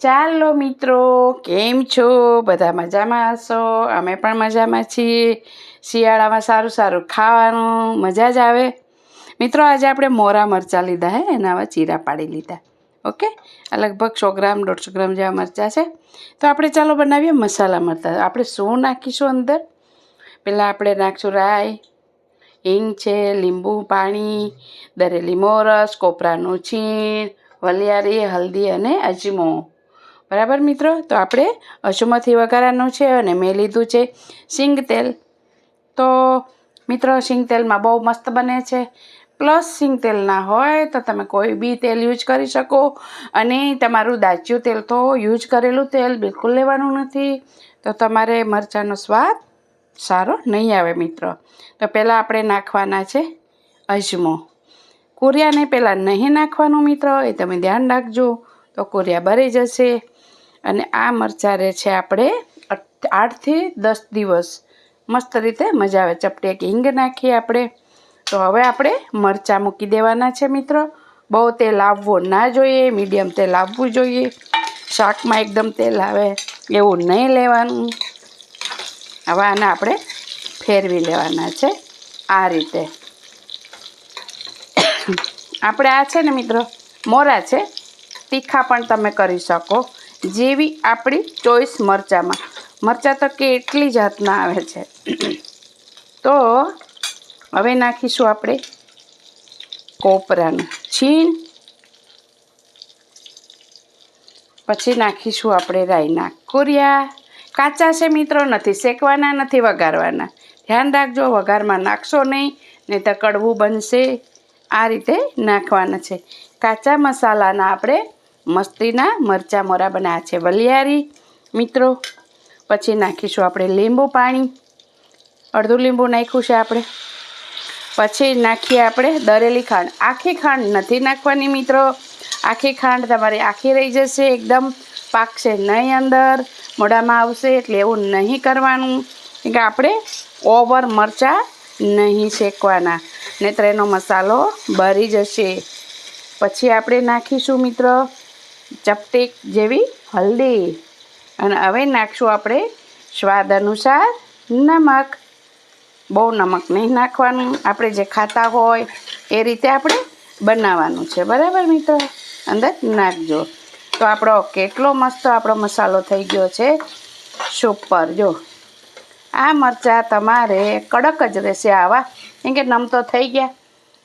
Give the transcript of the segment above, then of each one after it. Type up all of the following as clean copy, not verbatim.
ચાલો મિત્રો, કેમ છો? બધા મજામાં હશો? અમે પણ મજામાં છીએ. શિયાળામાં સારું સારું ખાવાનું મજા જ આવે. મિત્રો આજે આપણે મોરા મરચાં લીધા હે, એના હવે ચીરા પાડી લીધા. ઓકે, આ લગભગ 100 ગ્રામ 150 ગ્રામ જેવા મરચાં છે. તો આપણે ચાલો બનાવીએ મસાલા મરચાં. આપણે શું નાખીશું અંદર? પહેલાં આપણે નાખીશું રાઈ, હિંગ છે, લીંબુ પાણી, દરેલી મોરસ, કોપરાનું છીણ, વલિયારી, હલ્દી અને અજમો. બરાબર મિત્રો, તો આપણે અજમોથી વઘારવાનું છે અને મેં લીધું છે સિંગ તેલ. તો મિત્રો સિંગ તેલમાં બહુ મસ્ત બને છે. પ્લસ સિંગ તેલ ના હોય તો તમે કોઈ બી તેલ યુઝ કરી શકો. અને તમારું દાચ્યું તેલ તો યુઝ કરેલું તેલ બિલકુલ લેવાનું નથી, તો તમારે મરચાંનો સ્વાદ સારો નહીં આવે મિત્રો. તો પહેલાં આપણે નાખવાના છે અજમો. કોરિયાને પહેલાં નહીં નાખવાનું મિત્રો, એ તમે ધ્યાન રાખજો, તો કોરિયા બળી જશે. અને આ મરચાં રહે છે આપણે 8 થી 10 દિવસ મસ્ત રીતે મજા આવે. ચપટી એક હિંગ નાખીએ આપણે. તો હવે આપણે મરચાં મૂકી દેવાના છે મિત્રો. બહુ તેલ આવવો ના જોઈએ, મીડિયમ તેલ આવવું જોઈએ. શાકમાં એકદમ તેલ આવે એવું નહીં લેવાનું. હવે આને આપણે ફેરવી લેવાના છે આ રીતે. આપણે આ છે ને મિત્રો મોરા છે, તીખા પણ તમે કરી શકો, જેવી આપણી ચોઈસ. મરચાં તો કેટલી જાતના આવે છે. તો હવે નાખીશું આપણે કોપરાનું છીણ, પછી નાખીશું આપણે રાઈના કોરિયા. કાચા છે મિત્રો, નથી શેકવાના, નથી વઘારવાના. ધ્યાન રાખજો, વઘારમાં નાખશો નહીં તો કડવું બનશે. આ રીતે નાખવાના છે. કાચા મસાલાના આપણે મસ્તીના મરચાં મોરા બનાવ્યા છે. વલિયારી મિત્રો, પછી નાખીશું આપણે લીંબુ પાણી, અડધું લીંબુ નાખ્યું છે આપણે. પછી નાખીએ આપણે દરેલી ખાંડ. આખી ખાંડ નથી નાખવાની મિત્રો. આખી ખાંડ તમારી આખી રહી જશે, એકદમ પાકશે નહીં, અંદર મોઢામાં આવશે. એટલે એવું નહીં કરવાનું, કે આપણે ઓવર મરચાં નહીં શેકવાના, નહીંતર એનો મસાલો બળી જશે. પછી આપણે નાખીશું મિત્રો ચપટી જેવી હલ્દી. અને હવે નાખશું આપણે સ્વાદ અનુસાર નમક. બહુ નમક નહીં નાખવાનું, આપણે જે ખાતા હોય એ રીતે આપણે બનાવવાનું છે. બરાબર મિત્રો, અંદર નાખજો. તો આપણો કેટલો મસ્ત આપણો મસાલો થઈ ગયો છે, સુપર. જો આ મરચાં તમારે કડક જ રહેશે આવા, કેમ કે નમ તો થઈ ગયા,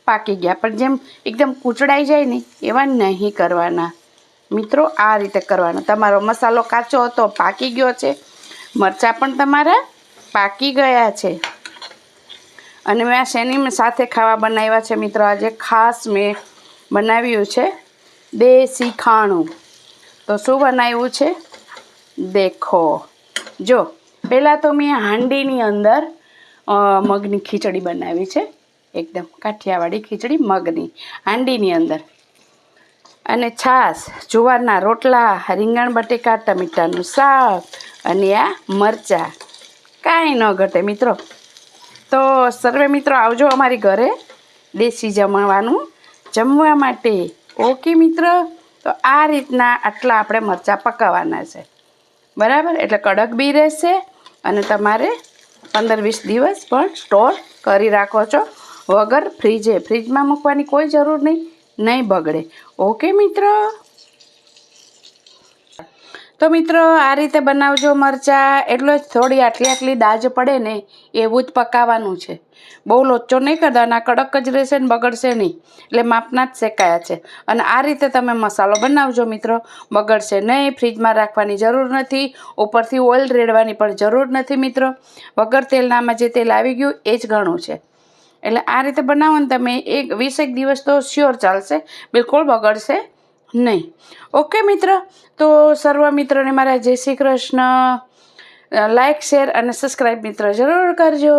પાકી ગયા, પણ જેમ એકદમ કૂચડાઈ જાય ને એવા નહીં કરવાના મિત્રો. આ રીતે કરવાનો. તમારો મસાલો કાચો હતો, પાકી ગયો છે, મરચાં પણ તમારા પાકી ગયા છે. અને મેં આ શેની સાથે ખાવા બનાવ્યા છે મિત્રો? આજે ખાસ મેં બનાવ્યું છે દેશી ખાણું. તો શું બનાવ્યું છે દેખો. જો પહેલાં તો મેં હાંડીની અંદર મગની ખીચડી બનાવી છે, એકદમ કાઠિયાવાડી ખીચડી મગની હાંડીની અંદર. અને છાશ, જુવારના રોટલા, રીંગણ બટેકા ટમેટાનું શાક અને આ મરચાં. કાંઈ ન ઘટે મિત્રો. તો સર્વે મિત્રો આવજો અમારી ઘરે દેશી જમવાનું જમવા માટે. ઓકે મિત્રો, તો આ રીતના આટલા આપણે મરચાં પકાવવાના છે. બરાબર, એટલે કડક બી રહેશે અને તમારે 15-20 દિવસ પણ સ્ટોર કરી રાખો છો વગર ફ્રીજે. ફ્રીજમાં મૂકવાની કોઈ જરૂર નહીં બગડે. ઓકે મિત્રો, તો મિત્રો આ રીતે બનાવજો મરચાં. એટલો જ થોડી આટલી દાજ પડે ને એવું જ પકાવવાનું છે. બહુ લોચો નહીં કરવાના, કડક જ રહેશે ને બગડશે નહીં. એટલે માપના જ શેકાયા છે. અને આ રીતે તમે મસાલો બનાવજો મિત્રો, બગડશે નહીં. ફ્રીજમાં રાખવાની જરૂર નથી, ઉપરથી ઓઇલ રેડવાની પણ જરૂર નથી મિત્રો. વગર તેલનામાં જે તેલ આવી ગયું એ જ ઘણું છે. એટલે આ રીતે બનાવો ને તમે, 20 દિવસ તો શ્યોર ચાલશે, બિલકુલ બગડશે નહીં. ઓકે મિત્ર, તો સર્વ મિત્રોને મારા જય શ્રી કૃષ્ણ. લાઈક, શેર અને સબસ્ક્રાઈબ મિત્ર જરૂર કરજો.